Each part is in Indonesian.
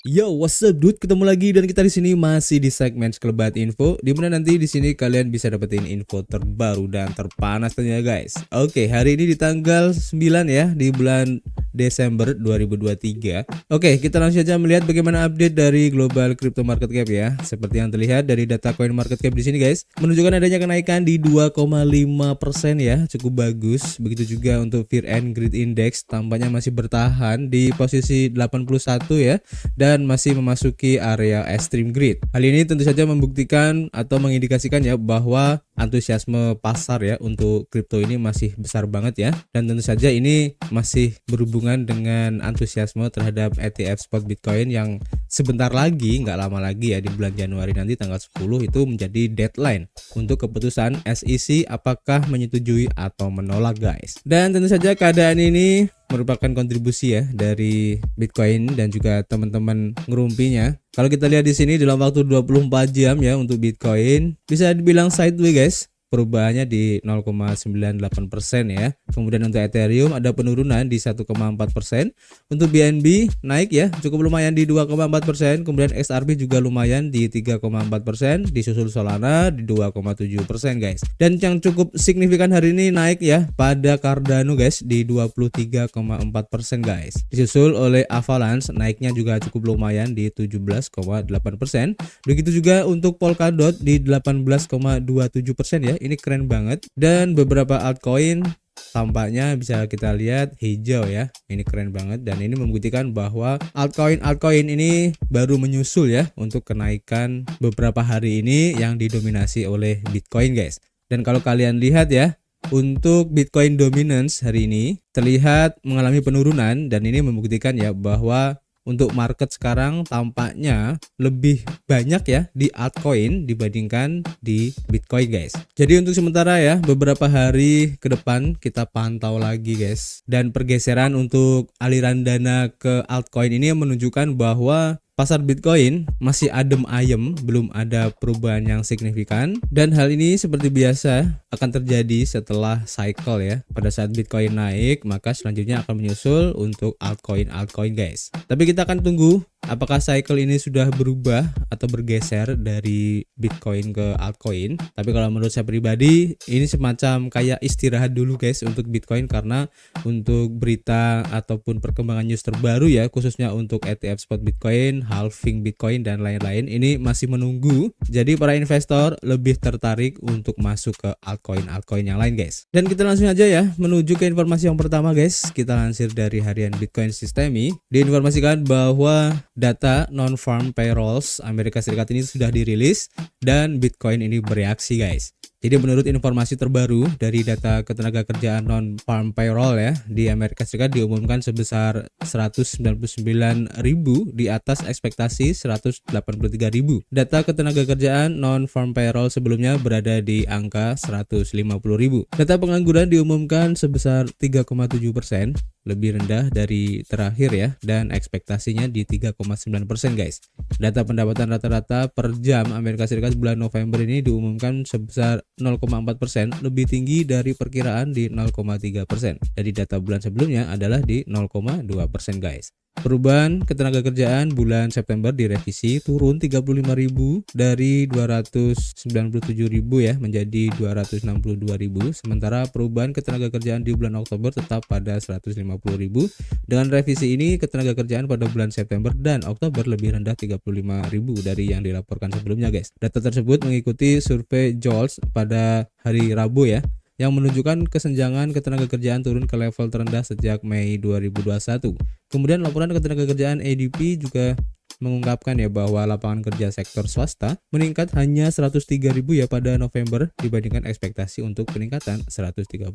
Yo, what's up dude? Ketemu lagi dan kita di sini masih di segmen Sekelebat Info, di mana nanti di sini kalian bisa dapetin info terbaru dan terpanas tentunya guys. Oke, hari ini di tanggal 9 ya, di bulan Desember 2023. Oke, kita langsung saja melihat bagaimana update dari global crypto market cap ya. Seperti yang terlihat dari data coin market cap di sini guys, menunjukkan adanya kenaikan di 2,5% ya, cukup bagus. Begitu juga untuk Fear and Greed Index tampaknya masih bertahan di posisi 81 ya, dan masih memasuki area extreme greed. Hal ini tentu saja membuktikan atau mengindikasikan ya bahwa antusiasme pasar ya untuk kripto ini masih besar banget ya, dan tentu saja ini masih berhubungan dengan antusiasme terhadap ETF spot Bitcoin yang sebentar lagi, nggak lama lagi ya, di bulan Januari nanti tanggal 10 itu menjadi deadline untuk keputusan SEC apakah menyetujui atau menolak guys. Dan tentu saja keadaan ini merupakan kontribusi ya dari Bitcoin dan juga teman-teman ngerumpinya. Kalau kita lihat di sini dalam waktu 24 jam ya untuk Bitcoin bisa dibilang sideways guys. Perubahannya di 0,98% ya. Kemudian untuk Ethereum ada penurunan di 1,4%. Untuk BNB naik ya, cukup lumayan di 2,4%. Kemudian XRP juga lumayan di 3,4%. Disusul Solana di 2,7% guys. Dan yang cukup signifikan hari ini naik ya pada Cardano guys di 23,4% guys. Disusul oleh Avalanche naiknya juga cukup lumayan di 17,8%. Begitu juga untuk Polkadot di 18,27% ya. Ini keren banget. Dan beberapa altcoin tampaknya bisa kita lihat hijau ya. Ini keren banget dan ini membuktikan bahwa altcoin ini baru menyusul ya untuk kenaikan beberapa hari ini yang didominasi oleh Bitcoin guys. Dan kalau kalian lihat ya, untuk Bitcoin dominance hari ini terlihat mengalami penurunan dan ini membuktikan ya bahwa untuk market sekarang tampaknya lebih banyak ya di altcoin dibandingkan di Bitcoin guys. Jadi untuk sementara ya beberapa hari ke depan kita pantau lagi guys. Dan pergeseran untuk aliran dana ke altcoin ini menunjukkan bahwa pasar Bitcoin masih adem ayem, belum ada perubahan yang signifikan. Dan hal ini seperti biasa akan terjadi setelah cycle ya. Pada saat Bitcoin naik, maka selanjutnya akan menyusul untuk altcoin guys. Tapi kita akan tunggu apakah cycle ini sudah berubah atau bergeser dari Bitcoin ke altcoin. Tapi kalau menurut saya pribadi, ini semacam kayak istirahat dulu guys untuk Bitcoin, karena untuk berita ataupun perkembangan news terbaru ya, khususnya untuk ETF spot Bitcoin, halving Bitcoin dan lain-lain, ini masih menunggu. Jadi para investor lebih tertarik untuk masuk ke altcoin yang lain guys. Dan kita langsung aja ya menuju ke informasi yang pertama guys. Kita lansir dari harian Bitcoin Systemi, diinformasikan bahwa data non-farm payrolls Amerika Serikat ini sudah dirilis dan Bitcoin ini bereaksi guys. Jadi menurut informasi terbaru dari data ketenagakerjaan non-farm payroll ya di Amerika Serikat diumumkan sebesar 199.000 di atas ekspektasi 183.000. Data ketenagakerjaan non-farm payroll sebelumnya berada di angka 150.000. Data pengangguran diumumkan sebesar 3,7%, lebih rendah dari terakhir ya, dan ekspektasinya di 3,9% guys. Data pendapatan rata-rata per jam Amerika Serikat bulan November ini diumumkan sebesar 0,4%, lebih tinggi dari perkiraan di 0,3%. Jadi data bulan sebelumnya adalah di 0,2% guys. Perubahan ketenagakerjaan bulan September direvisi turun 35.000 dari 297.000 ya menjadi 262.000. Sementara perubahan ketenagakerjaan di bulan Oktober tetap pada 150.000. Dengan revisi ini ketenagakerjaan pada bulan September dan Oktober lebih rendah 35.000 dari yang dilaporkan sebelumnya guys. Data tersebut mengikuti survei JOLTS pada hari Rabu ya, yang menunjukkan kesenjangan ketenagakerjaan turun ke level terendah sejak Mei 2021. Kemudian laporan ketenagakerjaan ADP juga mengungkapkan ya bahwa lapangan kerja sektor swasta meningkat hanya 103.000 ya pada November dibandingkan ekspektasi untuk peningkatan 130.000.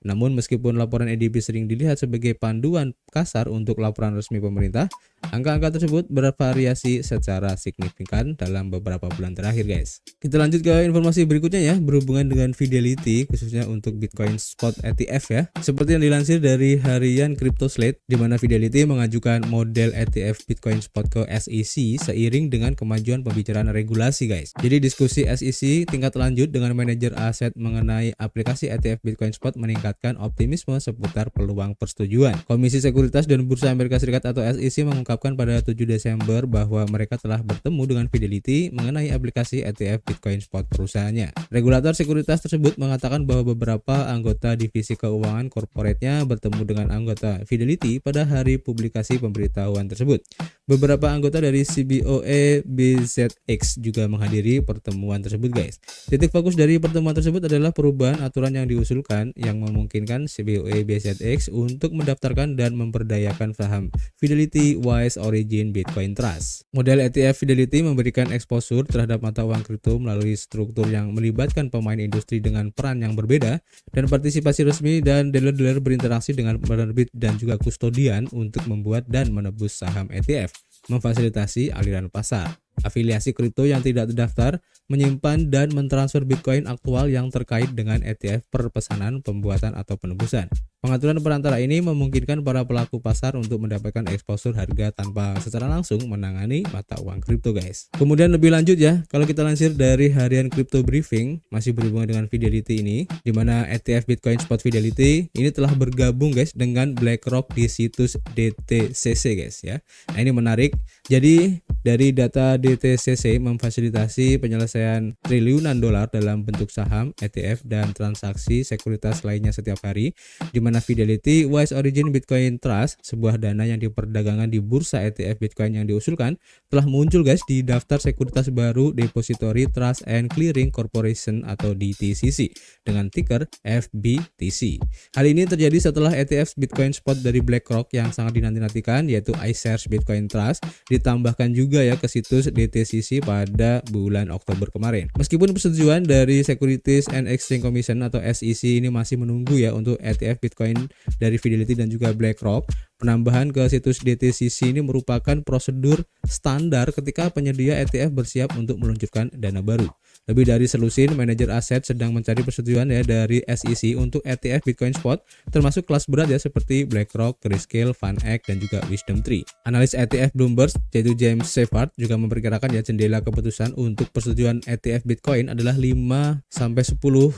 Namun meskipun laporan ADP sering dilihat sebagai panduan kasar untuk laporan resmi pemerintah, angka-angka tersebut bervariasi secara signifikan dalam beberapa bulan terakhir guys. Kita lanjut ke informasi berikutnya ya, berhubungan dengan Fidelity khususnya untuk Bitcoin Spot ETF ya. Seperti yang dilansir dari harian CryptoSlate, di mana Fidelity mengajukan model ETF Bitcoin Spot ke SEC seiring dengan kemajuan pembicaraan regulasi guys. Jadi diskusi SEC tingkat lanjut dengan manajer aset mengenai aplikasi ETF Bitcoin Spot meningkatkan optimisme seputar peluang persetujuan. Komisi Sekuritas dan Bursa Amerika Serikat atau SEC mengungkapkan pada 7 Desember bahwa mereka telah bertemu dengan Fidelity mengenai aplikasi ETF Bitcoin Spot perusahaannya. Regulator sekuritas tersebut mengatakan bahwa beberapa anggota divisi keuangan korporatnya bertemu dengan anggota Fidelity pada hari publikasi pemberitahuan tersebut. Beberapa anggota dari CBOE BZX juga menghadiri pertemuan tersebut guys. Titik fokus dari pertemuan tersebut adalah perubahan aturan yang diusulkan yang memungkinkan CBOE BZX untuk mendaftarkan dan memberdayakan saham Fidelity Wise Origin Bitcoin Trust. Model ETF Fidelity memberikan exposure terhadap mata uang kripto melalui struktur yang melibatkan pemain industri dengan peran yang berbeda dan partisipasi resmi, dan dealer-dealer berinteraksi dengan penerbit dan juga kustodian untuk membuat dan menebus saham ETF, memfasilitasi aliran pasar. Afiliasi kripto yang tidak terdaftar menyimpan dan mentransfer Bitcoin aktual yang terkait dengan ETF per pesanan, pembuatan, atau penebusan. Pengaturan perantara ini memungkinkan para pelaku pasar untuk mendapatkan exposure harga tanpa secara langsung menangani mata uang kripto guys. Kemudian lebih lanjut ya, kalau kita lansir dari harian Crypto Briefing masih berhubungan dengan Fidelity ini, di mana ETF Bitcoin Spot Fidelity ini telah bergabung guys dengan BlackRock di situs DTCC guys ya. Nah ini menarik. Jadi dari data DTCC memfasilitasi penyelesaian triliunan dolar dalam bentuk saham, ETF, dan transaksi sekuritas lainnya setiap hari, di mana Fidelity Wise Origin Bitcoin Trust, sebuah dana yang diperdagangkan di bursa ETF Bitcoin yang diusulkan, telah muncul guys di daftar sekuritas baru Depository Trust and Clearing Corporation atau DTCC dengan ticker FBTC. Hal ini terjadi setelah ETF Bitcoin Spot dari BlackRock yang sangat dinanti-nantikan yaitu iShares Bitcoin Trust ditambahkan juga ya ke situs DTCC pada bulan Oktober kemarin. Meskipun persetujuan dari Securities and Exchange Commission atau SEC ini masih menunggu ya untuk ETF Bitcoin dari Fidelity dan juga BlackRock, penambahan ke situs DTCC ini merupakan prosedur standar ketika penyedia ETF bersiap untuk meluncurkan dana baru. Lebih dari selusin, manajer aset sedang mencari persetujuan ya dari SEC untuk ETF Bitcoin Spot, termasuk kelas berat ya seperti BlackRock, Grayscale, VanEck, dan juga Wisdom Tree. Analis ETF Bloomberg yaitu James Shepard juga memperkirakan ya jendela keputusan untuk persetujuan ETF Bitcoin adalah 5-10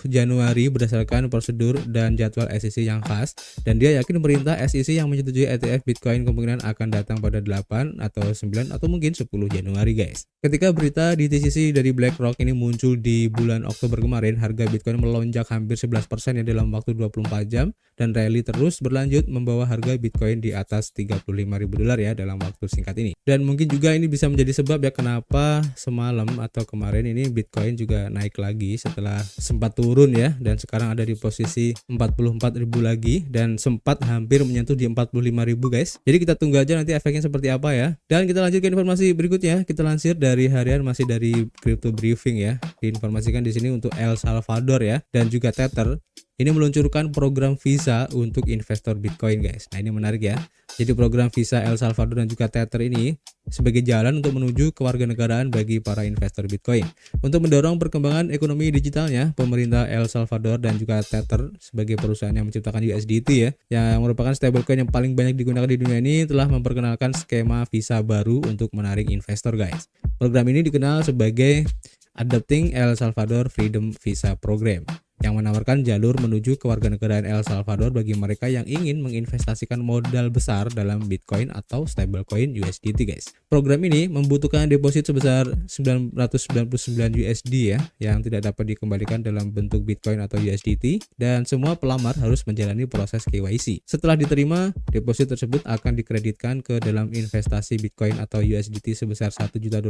Januari berdasarkan prosedur dan jadwal SEC yang khas, dan dia yakin pemerintah SEC yang menyetujui ETF Bitcoin kemungkinan akan datang pada 8 atau 9 atau mungkin 10 Januari guys. Ketika berita DTCC dari BlackRock ini muncul di bulan Oktober kemarin, harga Bitcoin melonjak hampir 11% ya dalam waktu 24 jam dan rally terus berlanjut membawa harga Bitcoin di atas $35.000 ya dalam waktu singkat ini. Dan mungkin juga ini bisa menjadi sebab ya kenapa semalam atau kemarin ini Bitcoin juga naik lagi setelah sempat turun ya, dan sekarang ada di posisi 44.000 lagi dan sempat hampir menyentuh di 45.000 guys. Jadi kita tunggu aja nanti efeknya seperti apa ya. Dan kita lanjut ke informasi berikutnya. Kita lansir dari harian masih dari Crypto Briefing ya. Diinformasikan di sini untuk El Salvador ya dan juga Tether ini meluncurkan program visa untuk investor Bitcoin guys. Nah ini menarik ya. Jadi program visa El Salvador dan juga Tether ini sebagai jalan untuk menuju kewarganegaraan bagi para investor Bitcoin. Untuk mendorong perkembangan ekonomi digitalnya, pemerintah El Salvador dan juga Tether sebagai perusahaan yang menciptakan USDT ya, yang merupakan stablecoin yang paling banyak digunakan di dunia ini, telah memperkenalkan skema visa baru untuk menarik investor guys. Program ini dikenal sebagai Adopting El Salvador Freedom Visa Program, yang menawarkan jalur menuju kewarganegaraan El Salvador bagi mereka yang ingin menginvestasikan modal besar dalam Bitcoin atau stablecoin USDT guys. Program ini membutuhkan deposit sebesar 999 USD ya, yang tidak dapat dikembalikan dalam bentuk Bitcoin atau USDT, dan semua pelamar harus menjalani proses KYC. Setelah diterima, deposit tersebut akan dikreditkan ke dalam investasi Bitcoin atau USDT sebesar $1 juta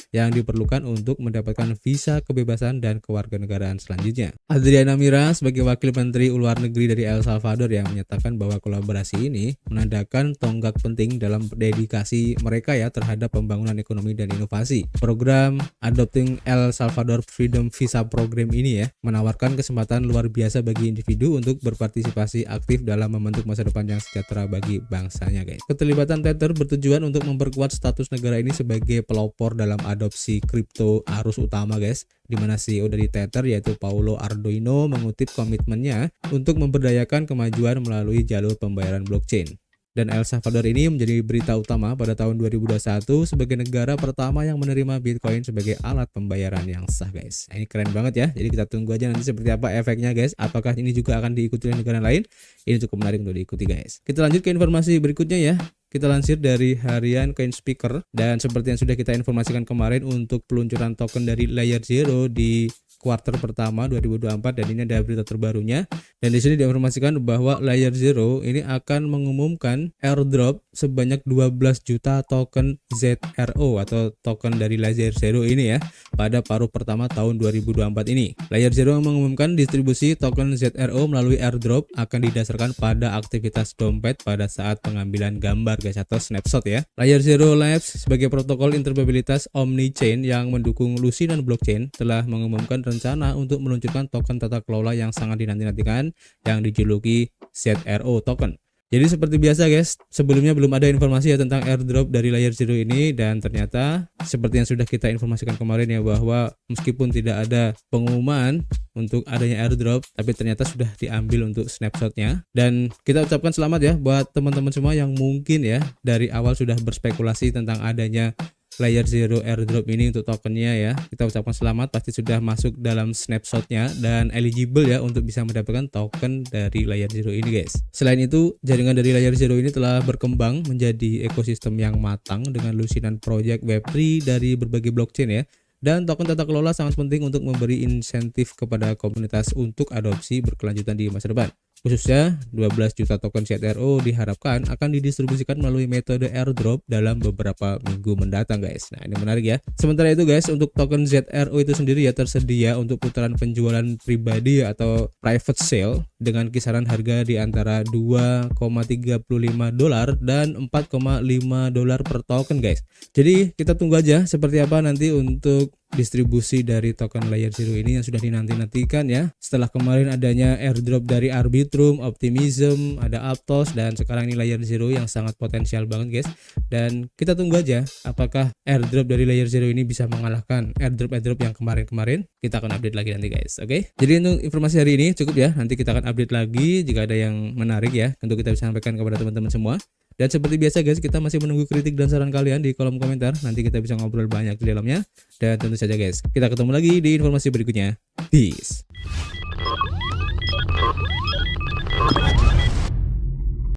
yang diperlukan untuk mendapatkan visa kebebasan dan kewarganegaraan selanjutnya. Adriana Mira sebagai Wakil Menteri Luar Negeri dari El Salvador yang menyatakan bahwa kolaborasi ini menandakan tonggak penting dalam dedikasi mereka ya terhadap pembangunan ekonomi dan inovasi. Program Adopting El Salvador Freedom Visa Program ini ya menawarkan kesempatan luar biasa bagi individu untuk berpartisipasi aktif dalam membentuk masa depan yang sejahtera bagi bangsanya guys. Keterlibatan Tether bertujuan untuk memperkuat status negara ini sebagai pelopor dalam adopsi kripto arus utama guys, di mana CEO dari Tether yaitu Paulo Ardoino mengutip komitmennya untuk memberdayakan kemajuan melalui jalur pembayaran blockchain. Dan El Salvador ini menjadi berita utama pada tahun 2021 sebagai negara pertama yang menerima Bitcoin sebagai alat pembayaran yang sah guys. Nah, ini keren banget ya. Jadi kita tunggu aja nanti seperti apa efeknya guys. Apakah ini juga akan diikuti oleh negara lain? Ini cukup menarik untuk diikuti guys. Kita lanjut ke informasi berikutnya ya. Kita lansir dari harian CoinSpeaker, dan seperti yang sudah kita informasikan kemarin untuk peluncuran token dari Layer Zero di kuartal pertama 2024, dan ini ada berita terbarunya. Dan di sini diinformasikan bahwa Layer Zero ini akan mengumumkan airdrop sebanyak 12 juta token ZRO atau token dari Layer Zero ini ya pada paruh pertama tahun 2024 ini. Layer Zero mengumumkan distribusi token ZRO melalui airdrop akan didasarkan pada aktivitas dompet pada saat pengambilan gambar guys, atau snapshot ya. Layer Zero Labs sebagai protokol interoperabilitas omni-chain yang mendukung Lucinan blockchain telah mengumumkan rencana untuk meluncurkan token tata kelola yang sangat dinanti-nantikan yang dijuluki ZRO token. Jadi seperti biasa guys, sebelumnya belum ada informasi ya tentang airdrop dari Layer Zero ini, dan ternyata seperti yang sudah kita informasikan kemarin ya, bahwa meskipun tidak ada pengumuman untuk adanya airdrop, tapi ternyata sudah diambil untuk snapshotnya. Dan kita ucapkan selamat ya buat teman-teman semua yang mungkin ya dari awal sudah berspekulasi tentang adanya Layer Zero airdrop ini untuk tokennya ya. Kita ucapkan selamat, pasti sudah masuk dalam snapshotnya dan eligible ya untuk bisa mendapatkan token dari Layer Zero ini guys. Selain itu, jaringan dari Layer Zero ini telah berkembang menjadi ekosistem yang matang dengan lusinan project Web3 dari berbagai blockchain ya. Dan token tata kelola sangat penting untuk memberi insentif kepada komunitas untuk adopsi berkelanjutan di masa depan. Khususnya 12 juta token ZRO diharapkan akan didistribusikan melalui metode airdrop dalam beberapa minggu mendatang guys. Nah, ini menarik ya. Sementara itu guys, untuk token ZRO itu sendiri ya tersedia untuk putaran penjualan pribadi atau private sale dengan kisaran harga di antara 2,35 dolar dan 4,5 dolar per token guys. Jadi kita tunggu aja seperti apa nanti untuk distribusi dari token Layer Zero ini yang sudah dinanti-nantikan ya. Setelah kemarin adanya airdrop dari Arbitrum, Optimism, ada Aptos, dan sekarang ini Layer Zero yang sangat potensial banget guys. Dan kita tunggu aja apakah airdrop dari Layer Zero ini bisa mengalahkan airdrop yang kemarin-kemarin. Kita akan update lagi nanti guys. Oke. Jadi untuk informasi hari ini cukup ya. Nanti kita akan update lagi jika ada yang menarik ya untuk kita bisa sampaikan kepada teman-teman semua. Dan seperti biasa guys, kita masih menunggu kritik dan saran kalian di kolom komentar. Nanti kita bisa ngobrol banyak di dalamnya. Dan tentu saja guys, kita ketemu lagi di informasi berikutnya. Peace.